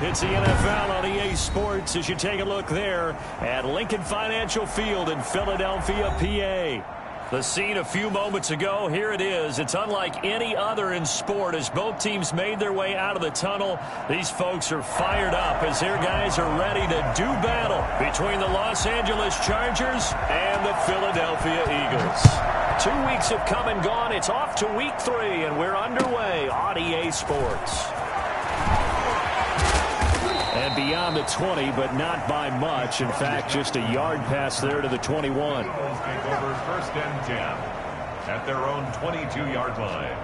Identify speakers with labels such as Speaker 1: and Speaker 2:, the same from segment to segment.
Speaker 1: It's the NFL on EA Sports as you take a look there at Lincoln Financial Field in Philadelphia, PA. The scene a few moments ago, here it is. It's unlike any other in sport as both teams made their way out of the tunnel. These folks are fired up as their guys are ready to do battle between the Los Angeles Chargers and the Philadelphia Eagles. 2 weeks have come and gone. It's off to week 3, and we're underway on EA Sports. And beyond the 20, but not by much. In fact, just a yard pass there to the 21.
Speaker 2: Take over 1st and 10 at their own 22-yard line.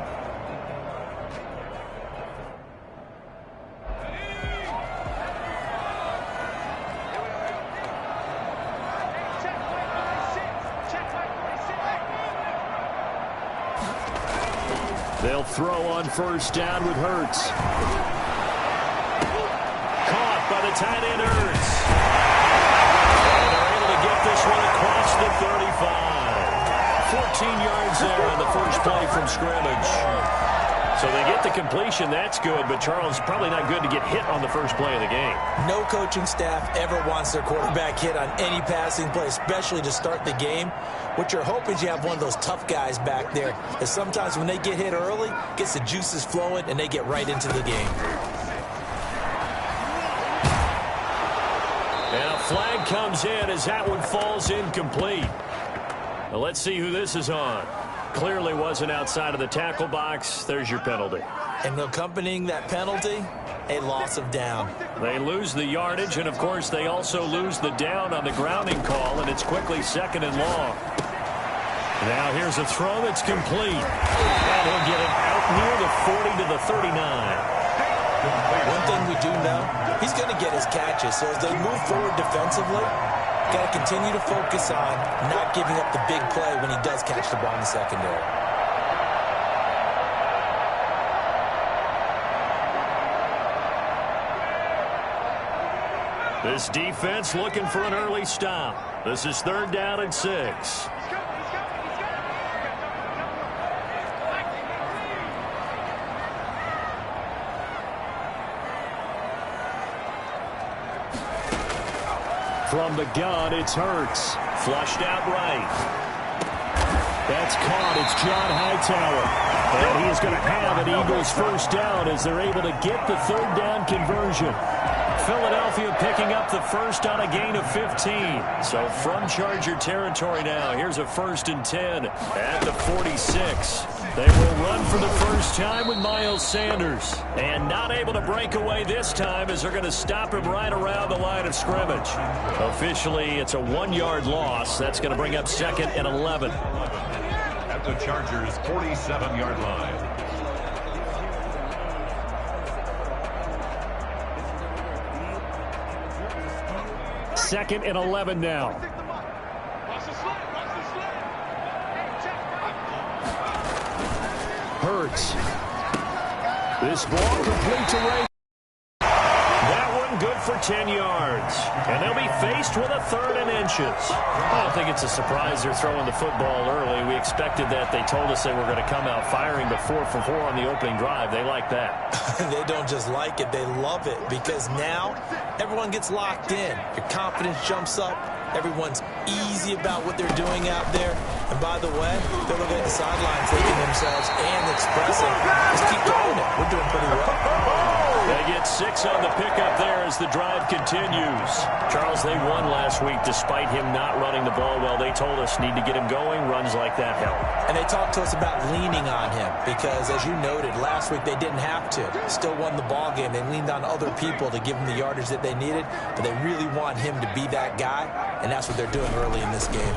Speaker 1: They'll throw on 1st down with Hurts. By the tight end Hurts. And they're able to get this one across the 35. 14 yards there on the first play from scrimmage. So they get the completion. That's good, but Charles, probably not good to get hit on the first play of the game.
Speaker 3: No coaching staff ever wants their quarterback hit on any passing play, especially to start the game. What you're hoping is you have one of those tough guys back there, that sometimes when they get hit early, gets the juices flowing, and they get right into the game.
Speaker 1: And a flag comes in as that one falls incomplete. Now let's see who this is on. Clearly wasn't outside of the tackle box. There's your penalty.
Speaker 3: And accompanying that penalty, a loss of down.
Speaker 1: They lose the yardage, and of course they also lose the down on the grounding call, and it's quickly 2nd and long. Now here's a throw that's complete. And he'll get it out near the 40 to the 39.
Speaker 3: One thing we do know, he's going to get his catches. So as they move forward defensively, got to continue to focus on not giving up the big play when he does catch the ball in the secondary.
Speaker 1: This defense looking for an early stop. This is 3rd down and 6. From the gun, it's Hurts. Flushed out right. That's caught. It's John Hightower. And he is going to have an Eagles 1st down as they're able to get the 3rd down conversion. Philadelphia picking up the 1st on a gain of 15. So from Charger territory now, here's a 1st and 10 at the 46. They will run for the first time with Miles Sanders. And not able to break away this time as they're going to stop him right around the line of scrimmage. Officially, it's a 1-yard loss. That's going to bring up 2nd and 11.
Speaker 2: At the Chargers' 47-yard line.
Speaker 1: Second and 11 now. Hurts. This ball complete to Ray. That one good for 10 yards. And they'll be faced with a 3rd and inches. I don't think it's a surprise they're throwing the football early. We expected that. They told us they were going to come out firing the 4 for 4 on the opening drive. They like that.
Speaker 3: They don't just like it, they love it, because now everyone gets locked in. Your confidence jumps up. Everyone's easy about what they're doing out there. And by the way, they're looking at the sidelines, thinking themselves and expressing, just keep going it. We're doing pretty well.
Speaker 1: They get 6 on the pickup there as the drive continues. Charles, they won last week despite him not running the ball well. They told us need to get him going. Runs like that help.
Speaker 3: And they talked to us about leaning on him because, as you noted, last week they didn't have to. Still won the ball game. They leaned on other people to give them the yardage that they needed, but they really want him to be that guy, and that's what they're doing early in this game.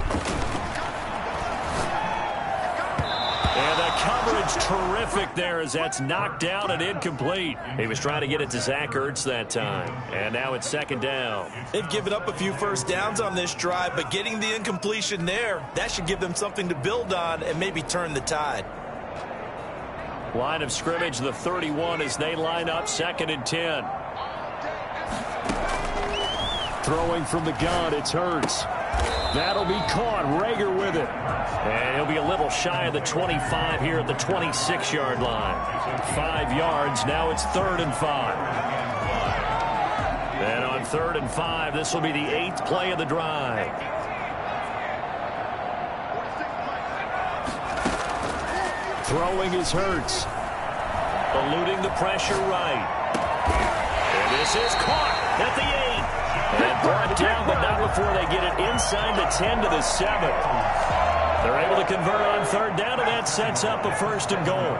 Speaker 1: And the coverage terrific there as that's knocked down and incomplete. He was trying to get it to Zach Ertz that time. And now it's 2nd down.
Speaker 3: They've given up a few 1st downs on this drive, but getting the incompletion there, that should give them something to build on and maybe turn the tide.
Speaker 1: Line of scrimmage, the 31 as they line up 2nd and 10. Throwing from the gun, it's Hurts. That'll be caught. Rager with it. And he'll be a little shy of the 25 here at the 26-yard line. 5 yards. Now it's 3rd and 5. 3rd and 5. This will be the 8th play of the drive. Throwing is Hurts. Eluding the pressure right. And this is caught at the 8. And brought down, but not before they get it inside the 10 to the 7. They're able to convert on 3rd down, and that sets up a 1st and goal.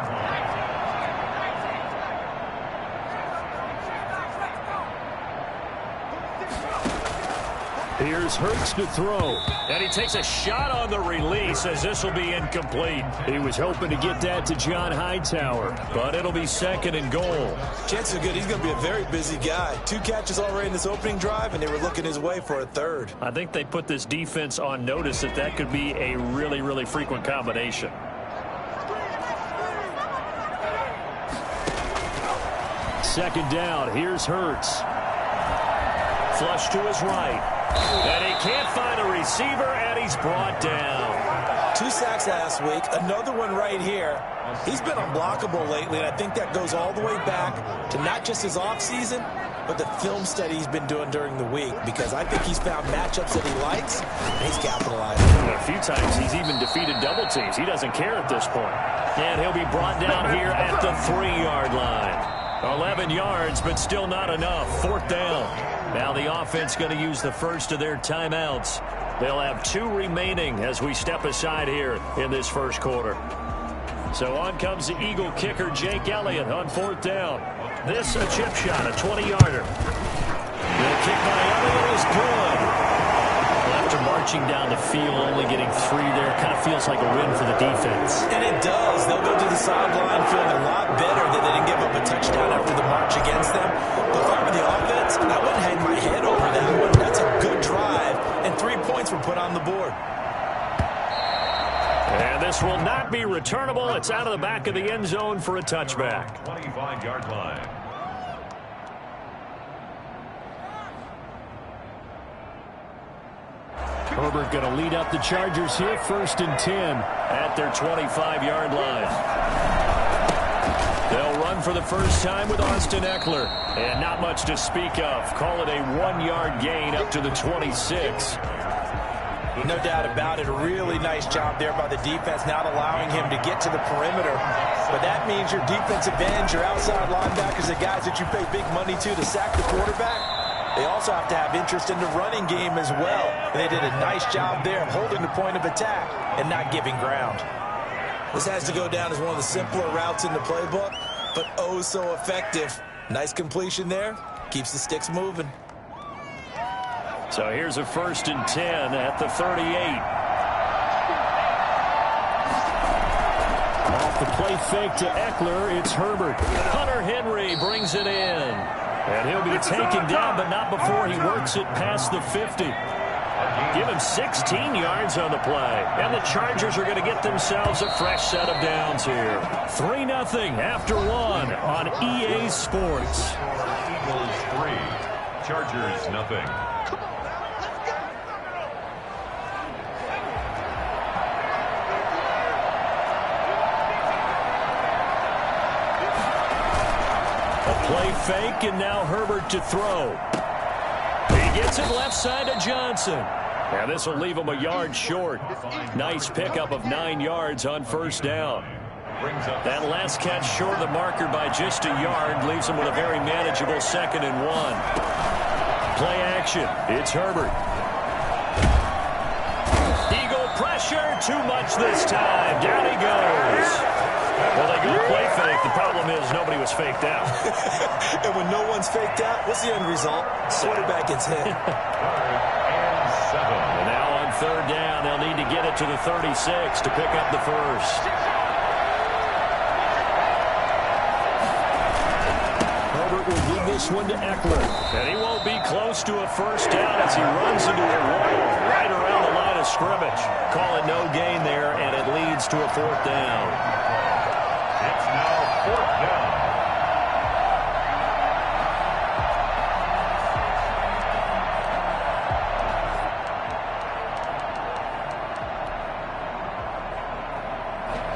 Speaker 1: Here's Hurts to throw. And he takes a shot on the release as this will be incomplete. He was hoping to get that to John Hightower, but it'll be 2nd and goal.
Speaker 3: Chances are good he's going to be a very busy guy. 2 catches already in this opening drive, and they were looking his way for a 3rd.
Speaker 1: I think they put this defense on notice that could be a really, really frequent combination. Second down. Here's Hurts. Flush to his right. And he can't find a receiver, and he's brought down.
Speaker 3: 2 sacks last week, another one right here. He's been unblockable lately, and I think that goes all the way back to not just his offseason, but the film study he's been doing during the week, because I think he's found matchups that he likes, and he's capitalizing.
Speaker 1: A few times he's even defeated double teams. He doesn't care at this point. And he'll be brought down here at the 3-yard line. 11 yards, but still not enough. 4th down. Now the offense going to use the first of their timeouts. They'll have 2 remaining as we step aside here in this first quarter. So on comes the Eagle kicker, Jake Elliott, on 4th down. This a chip shot, a 20-yarder. The kick by Elliott is good. Well, after marching down the field, only getting 3 there, kind of feels like a win for the defense.
Speaker 3: And it does. They'll go to the sideline feeling a lot better that they didn't give up a touchdown after the march against them. But if I were the offense, I wouldn't hang my head over that one. That's a good drive, and 3 points were put on the board.
Speaker 1: And this will not be returnable. It's out of the back of the end zone for a touchback.
Speaker 2: 25-yard line.
Speaker 1: Herbert going to lead up the Chargers here, 1st and 10 at their 25-yard line. They'll run for the first time with Austin Eckler. And not much to speak of. Call it a 1-yard gain up to the 26.
Speaker 3: No doubt about it. A really nice job there by the defense, not allowing him to get to the perimeter. But that means your defensive ends, your outside linebackers, the guys that you pay big money to sack the quarterback, they also have to have interest in the running game as well. And they did a nice job there of holding the point of attack and not giving ground. This has to go down as one of the simpler routes in the playbook, but oh so effective. Nice completion there. Keeps the sticks moving.
Speaker 1: So here's a 1st and 10 at the 38. Off the play fake to Eckler, it's Herbert. Hunter Henry brings it in. And he'll be taken down, but not before he works it past the 50. Give him 16 yards on the play. And the Chargers are going to get themselves a fresh set of downs here. 3-0 after 1 on EA Sports.
Speaker 2: Eagles 3, Chargers nothing.
Speaker 1: Play fake, and now Herbert to throw. He gets it left side to Johnson. And this will leave him a yard short. Nice pickup of 9 yards on 1st down. That last catch short of the marker by just a yard leaves him with a very manageable 2nd and 1. Play action. It's Herbert. Eagle pressure. Too much this time. Down he goes. Well, they go play fake. The problem is nobody was faked out.
Speaker 3: And when no one's faked out, what's the end result? Quarterback gets hit.
Speaker 2: 3rd and 7.
Speaker 1: And now on 3rd down, they'll need to get it to the 36 to pick up the first. Herbert will give this one to Eckler. And he won't be close to a 1st down as he runs into a wall right around the line of scrimmage. Call it no gain there, and it leads to a 4th down.
Speaker 2: It's now 4th down.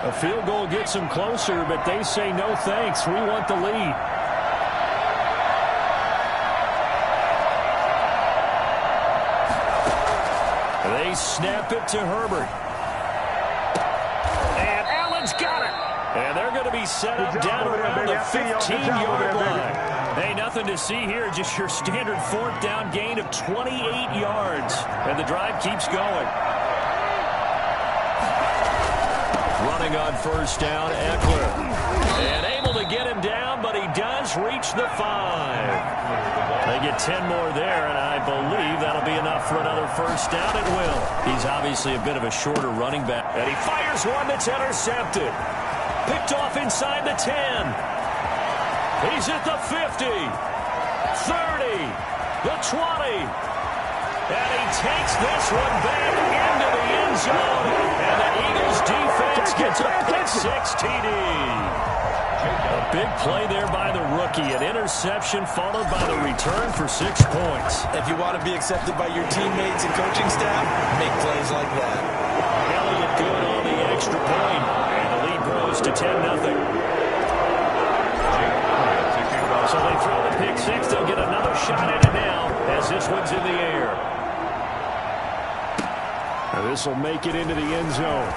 Speaker 1: A field goal gets them closer, but they say no thanks. We want the lead. They snap it to Herbert. And Allen's got it. And they're going to be set up down around the 15-yard line. Hey, nothing to see here. Just your standard fourth down gain of 28 yards. And the drive keeps going. Running on first down, Eckler. And able to get him down, but he does reach the 5. They get 10 more there, and I believe that'll be enough for another first down. It will. He's obviously a bit of a shorter running back. And he fires one that's intercepted. Picked off inside the 10. He's at the 50. 30. The 20. And he takes this one back into the end zone. And the Eagles defense gets a pick-6 TD. A big play there by the rookie. An interception followed by the return for 6 points.
Speaker 3: If you want to be accepted by your teammates and coaching staff, make plays like that.
Speaker 1: Elliott good on the extra point. And the lead grows to 10-0. So they throw the pick-6. They'll get another shot at it now as this one's in the air. This will make it into the end zone.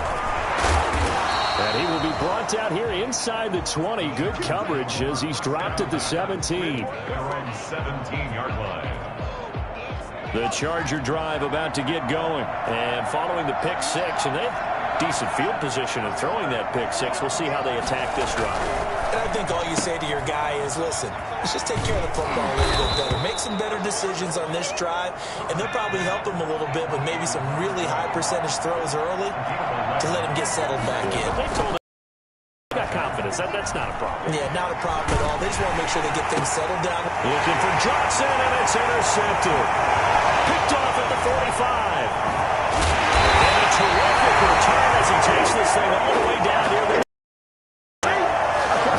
Speaker 1: And he will be brought out here inside the 20. Good coverage as he's dropped at the 17.
Speaker 2: Their own 17-yard line.
Speaker 1: The Charger drive about to get going. And following the pick-6, and they have decent field position in throwing that pick-6. We'll see how they attack this drive.
Speaker 3: And I think all you say to your guy is, listen, let's just take care of the football a little bit better. Make some better decisions on this drive, and they'll probably help him a little bit with maybe some really high percentage throws early to let him get settled back in.
Speaker 1: They told him they got confidence. That's not a problem.
Speaker 3: Yeah, not a problem at all. They just want to make sure they get things settled down.
Speaker 1: Looking for Johnson, and it's intercepted. Picked off at the 45. And a terrific return as he takes this thing all the way down here.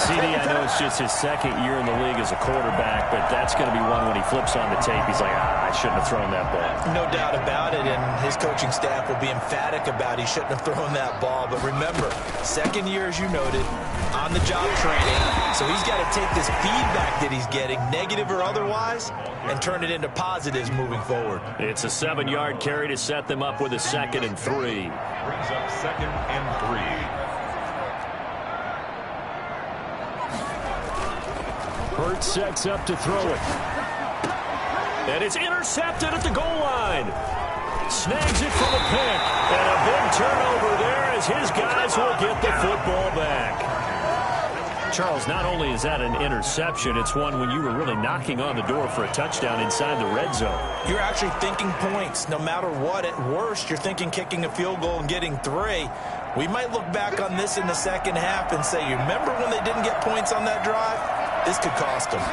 Speaker 1: CD, I know it's just his second year in the league as a quarterback, but that's going to be one when he flips on the tape. He's like, I shouldn't have thrown that ball.
Speaker 3: No doubt about it, and his coaching staff will be emphatic about he shouldn't have thrown that ball. But remember, second year, as you noted, on-the-job training. So he's got to take this feedback that he's getting, negative or otherwise, and turn it into positives moving forward.
Speaker 1: It's a 7-yard carry to set them up with a 2nd and 3.
Speaker 2: Brings up 2nd and 3.
Speaker 1: Hurts sets up to throw it. And it's intercepted at the goal line. Snags it from a pick. And a big turnover there as his guys will get the football back. Charles, not only is that an interception, it's one when you were really knocking on the door for a touchdown inside the red zone.
Speaker 3: You're actually thinking points. No matter what, at worst, you're thinking kicking a field goal and getting 3. We might look back on this in the second half and say, you remember when they didn't get points on that drive? This could cost them.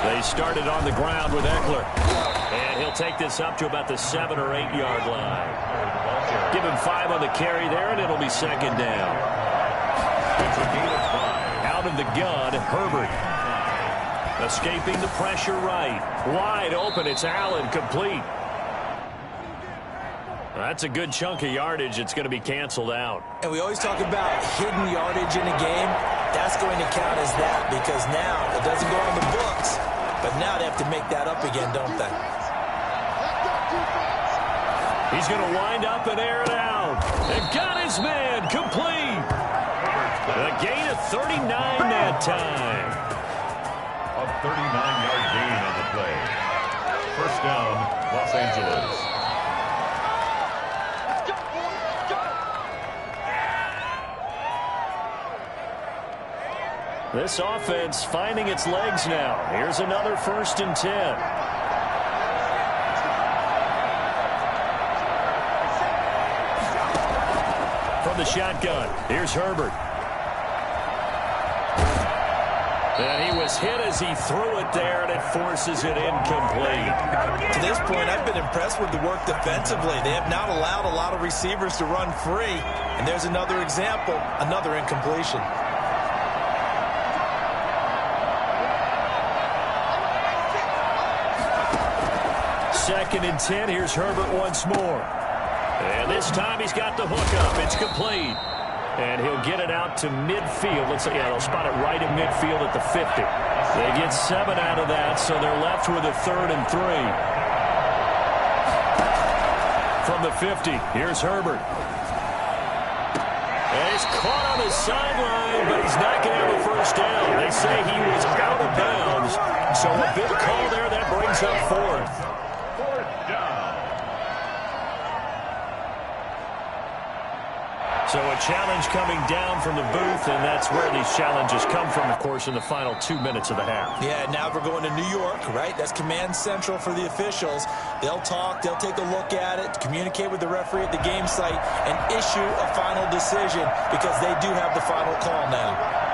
Speaker 1: They started on the ground with Eckler. And he'll take this up to about the 7 or 8 yard line. Give him 5 on the carry there, and it'll be 2nd down.
Speaker 2: It's a gain of 5.
Speaker 1: Out of the gun, Herbert. Escaping the pressure right. Wide open, it's Allen, complete. That's a good chunk of yardage. It's going to be canceled out.
Speaker 3: And we always talk about hidden yardage in a game. That's going to count as that because now it doesn't go on the books, but now they have to make that up again, don't they?
Speaker 1: He's going to wind up and air it out. And got his man complete. A gain of 39 that time.
Speaker 2: A 39-yard gain on the play. First down, Los Angeles.
Speaker 1: This offense finding its legs now. Here's another 1st and 10. From the shotgun, here's Herbert. And he was hit as he threw it there, and it forces it incomplete.
Speaker 3: To this point, I've been impressed with the work defensively. They have not allowed a lot of receivers to run free. And there's another example, another incompletion.
Speaker 1: 2nd and 10. Here's Herbert once more. And this time he's got the hook up. It's complete. And he'll get it out to midfield. Let's see, yeah, they'll spot it right at midfield at the 50. They get 7 out of that, so they're left with a 3rd and 3. from the 50. Here's Herbert. And he's caught on the sideline, but he's not going to have a first down. They say he was out of bounds. So a big call there that brings up fourth.
Speaker 2: Fourth down.
Speaker 1: So a challenge coming down from the booth, and that's where these challenges come from, of course, in the final 2 minutes of the half.
Speaker 3: Yeah, now we're going to New York, right? That's command central for the officials. They'll talk, they'll take a look at it, communicate with the referee at the game site, and issue a final decision because they do have the final call now.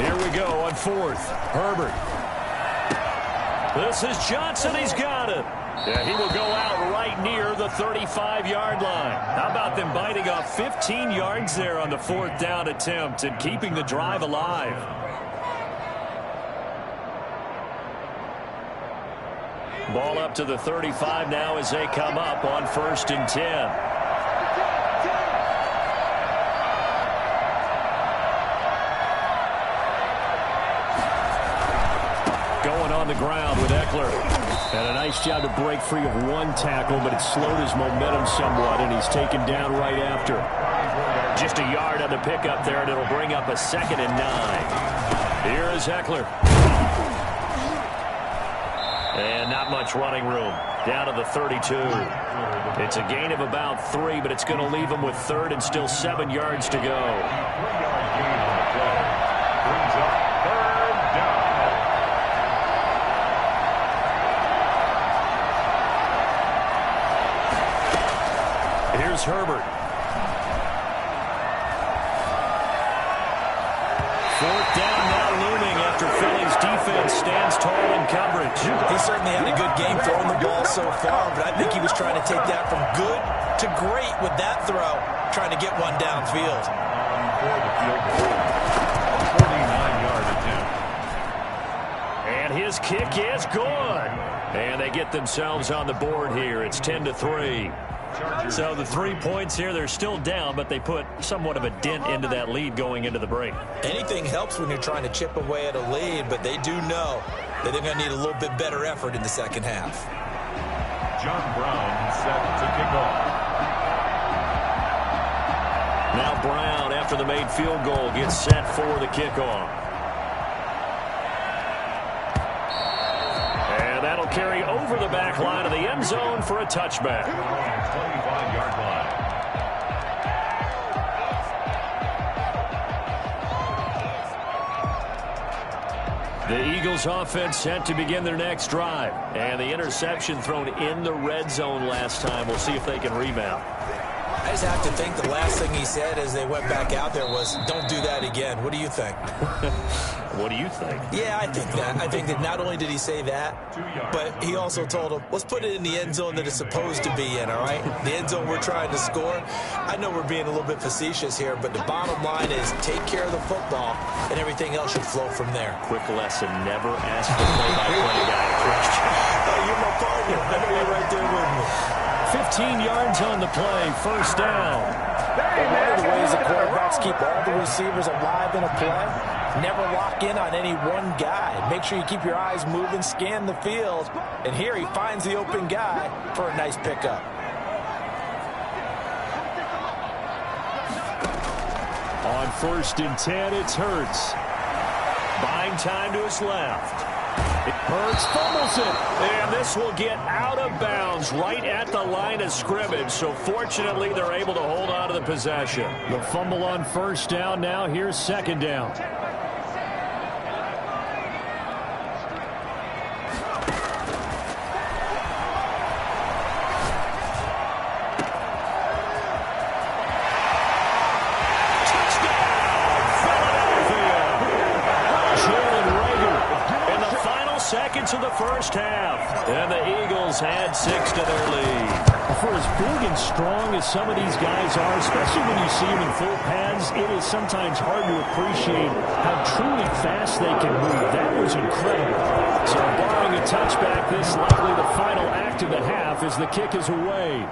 Speaker 1: Here we go on fourth. Herbert. This is Johnson. He's got it. Yeah, he will go out right near the 35-yard line. How about them biting off 15 yards there on the fourth down attempt and keeping the drive alive? Ball up to the 35 now as they come up on 1st and 10. On the ground with Eckler. And a nice job to break free of one tackle, but it slowed his momentum somewhat, and he's taken down right after. Just a yard on the pickup there, and it'll bring up a 2nd and 9. Here is Eckler. And not much running room. Down to the 32. It's a gain of about 3, but it's going to leave him with 3rd and still 7 yards to go.
Speaker 2: 3-yard gain on the play. Brings up 3rd down.
Speaker 1: Here's Herbert. 4th down now looming after Philly's defense stands tall in coverage.
Speaker 3: He certainly had a good game throwing the ball so far, but I think he was trying to take that from good to great with that throw, trying to get one downfield.
Speaker 2: For the field goal, a 49-yard attempt.
Speaker 1: And his kick is good. And they get themselves on the board here. It's 10-3. So the 3 points here, they're still down, but they put somewhat of a dent into that lead going into the break.
Speaker 3: Anything helps when you're trying to chip away at a lead, but they do know that they're going to need a little bit better effort in the second half.
Speaker 2: John Brown set to kick off.
Speaker 1: Now Brown, after the made field goal, gets set for the kickoff. And that'll carry over the back line of the end zone for a touchback.
Speaker 2: 25-yard line.
Speaker 1: The Eagles offense set to begin their next drive. And the interception thrown in the red zone last time. We'll see if they can rebound.
Speaker 3: I just have to think the last thing he said as they went back out there was, don't do that again. What do you think?
Speaker 1: What do you think?
Speaker 3: Yeah, I think that. I think that not only did he say that, but he also told him, let's put it in the end zone that it's supposed to be in, all right? The end zone we're trying to score. I know we're being a little bit facetious here, but the bottom line is take care of the football, and everything else should flow from there.
Speaker 1: Quick lesson, never ask the play-by-play guy a question.
Speaker 3: Hey, you're my partner. I know you're right there with me.
Speaker 1: 15 yards on the play, 1st down.
Speaker 3: One of the ways the quarterbacks keep all the receivers alive in a play, never lock in on any one guy. Make sure you keep your eyes moving, scan the field, and here he finds the open guy for a nice pickup.
Speaker 1: On 1st and 10, it's Hurts. Buying time to his left. Hurts fumbles it, and this will get out of bounds right at the line of scrimmage. So fortunately, they're able to hold on to the possession. The fumble on 1st down now. Here's 2nd down. Seconds of the first half, and the Eagles add 6 to their lead. For as big and strong as some of these guys are, especially when you see them in full pads, it is sometimes hard to appreciate how truly fast they can move. That was incredible. So barring a touchback. This likely the final act of the half as the kick is away.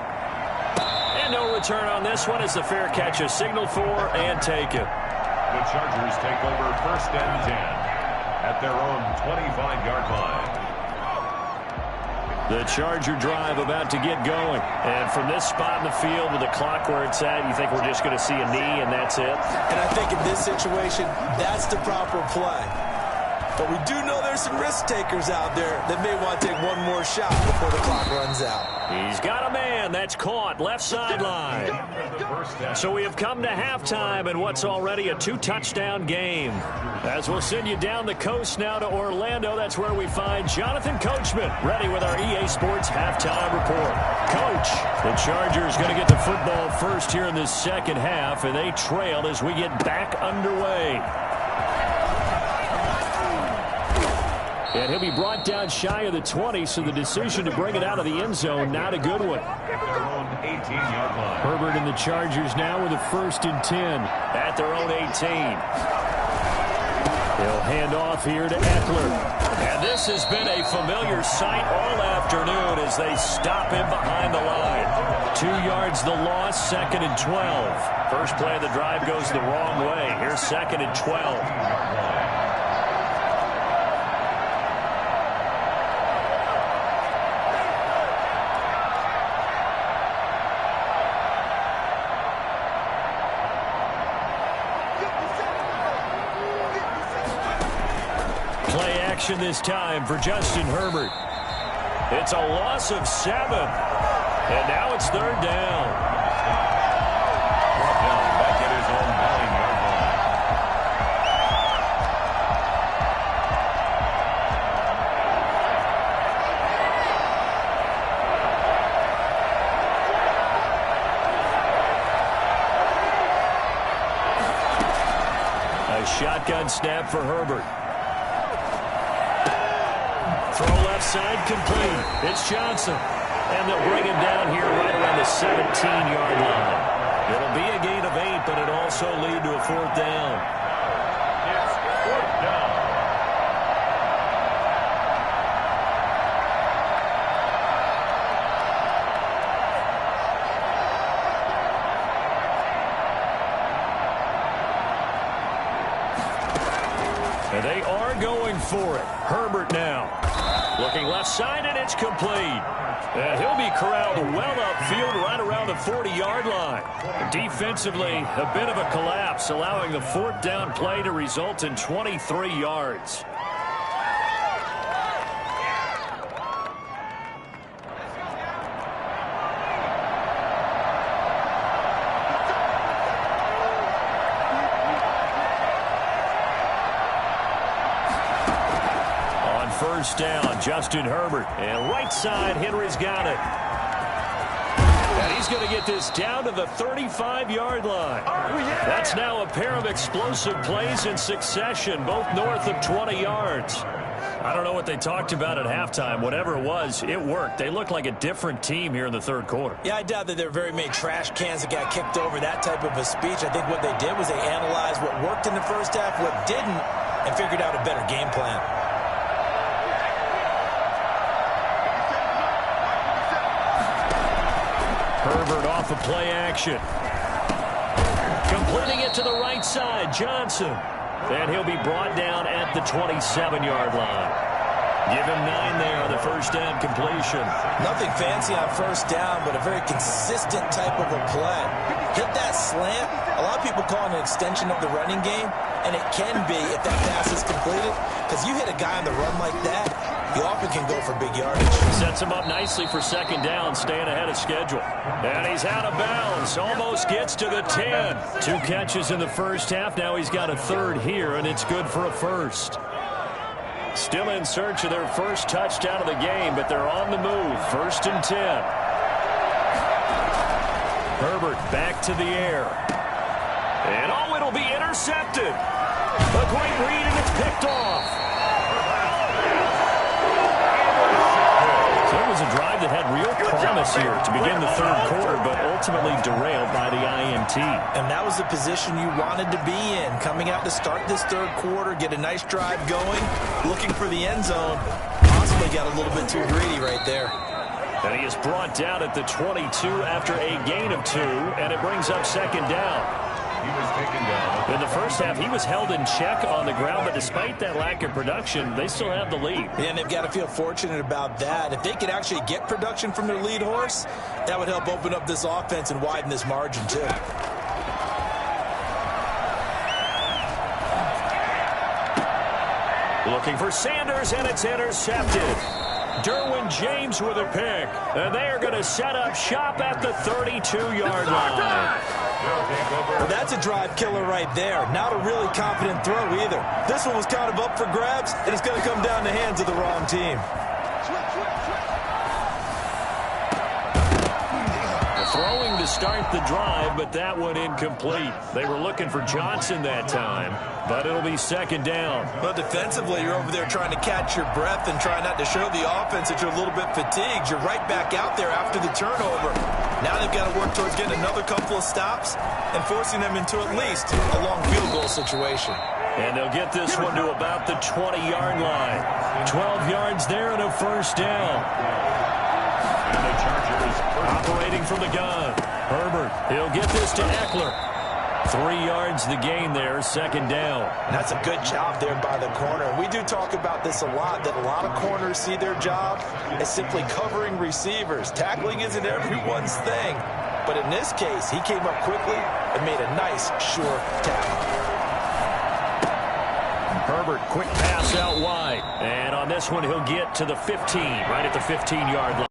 Speaker 1: And no return on this one as the fair catch is signaled for and taken.
Speaker 2: The Chargers take over 1st and 10 at their own 25-yard line.
Speaker 1: The Charger drive about to get going. And from this spot in the field with the clock where it's at, you think we're just going to see a knee and that's it?
Speaker 3: And I think in this situation, that's the proper play. But we do know there's some risk takers out there that may want to take one more shot before the clock runs out.
Speaker 1: He's got a man. That's caught. Left sideline. So we have come to halftime in what's already a 2-touchdown game. As we'll send you down the coast now to Orlando, that's where we find Jonathan Coachman ready with our EA Sports halftime report. Coach, the Chargers going to get the football first here in this second half, and they trail as we get back underway. And he'll be brought down shy of the 20, so the decision to bring it out of the end zone, not a good one.
Speaker 2: Their own 18-yard line.
Speaker 1: Herbert and the Chargers now with a 1st and 10 at their own 18. He'll hand off here to Eckler. And this has been a familiar sight all afternoon as they stop him behind the line. 2 yards the loss, 2nd and 12. First play of the drive goes the wrong way. Here's 2nd and 12. This time for Justin Herbert. It's a loss of 7. And now it's 3rd down.
Speaker 2: Brought down back at his own
Speaker 1: 9-yard line. A shotgun snap for Herbert. Throw left side complete. It's Johnson. And they'll bring him down here right around the 17-yard line. It'll be a gain of 8, but it'll also lead to a 4th down.
Speaker 2: It's 4th down.
Speaker 1: And they are going for it. Herbert now. Looking left side, and it's complete. And he'll be corralled well upfield right around the 40-yard line. Defensively, a bit of a collapse, allowing the 4th down play to result in 23 yards. First down, Justin Herbert. And right side, Henry's got it. And he's going to get this down to the 35-yard line. That's now a pair of explosive plays in succession, both north of 20 yards. I don't know what they talked about at halftime. Whatever it was, it worked. They look like a different team here in the 3rd quarter.
Speaker 3: Yeah, I doubt that there are very many trash cans that got kicked over, that type of a speech. I think what they did was they analyzed what worked in the first half, what didn't, and figured out a better game plan.
Speaker 1: Herbert off of play action. Completing it to the right side, Johnson. And he'll be brought down at the 27-yard line. Give him 9 there on the first down completion.
Speaker 3: Nothing fancy on first down, but a very consistent type of a play. Hit that slant. A lot of people call it an extension of the running game, and it can be if that pass is completed, because you hit a guy on the run like that, he often can go for big yardage.
Speaker 1: Sets him up nicely for 2nd down, staying ahead of schedule. And he's out of bounds. Almost gets to the 10. 2 catches in the first half. Now he's got a 3rd here, and it's good for a 1st. Still in search of their first touchdown of the game, but they're on the move. 1st and 10. Herbert back to the air. And oh, it'll be intercepted. A great read, and it's picked off. So it was a drive that had real promise here to begin the 3rd quarter, but ultimately derailed by the INT.
Speaker 3: And that was the position you wanted to be in, coming out to start this 3rd quarter, get a nice drive going, looking for the end zone. possibly got a little bit too greedy right there.
Speaker 1: And he is brought down at the 22 after a gain of 2, and it brings up second down.
Speaker 2: He was taken down.
Speaker 1: In the first half, he was held in check on the ground, but despite that lack of production, they still have the lead.
Speaker 3: Yeah, and they've got to feel fortunate about that. If they could actually get production from their lead horse, that would help open up this offense and widen this margin, too.
Speaker 1: Looking for Sanders, and it's intercepted. Derwin James with a pick. And they are going to set up shop at the 32-yard line.
Speaker 3: Well, that's a drive killer right there. Not a really confident throw either. This one was kind of up for grabs, and it's going to come down the hands of the wrong team.
Speaker 1: Throwing to start the drive, but that one incomplete. They were looking for Johnson that time, but it'll be second down.
Speaker 3: Well, defensively, you're over there trying to catch your breath and try not to show the offense that you're a little bit fatigued. You're right back out there after the turnover. Now they've got to work towards getting another couple of stops and forcing them into at least a long field goal situation.
Speaker 1: And they'll get this one to about the 20-yard line. 12 yards there and a first down.
Speaker 2: And the Chargers
Speaker 1: operating from the gun. Herbert, he'll get this to Eckler. 3 yards the gain there, second down.
Speaker 3: And that's a good job there by the corner. We do talk about this a lot, that a lot of corners see their job as simply covering receivers. Tackling isn't everyone's thing. But in this case, he came up quickly and made a nice, sure tackle.
Speaker 1: Herbert, quick pass out wide. And on this one, he'll get to the 15, right at the 15-yard line.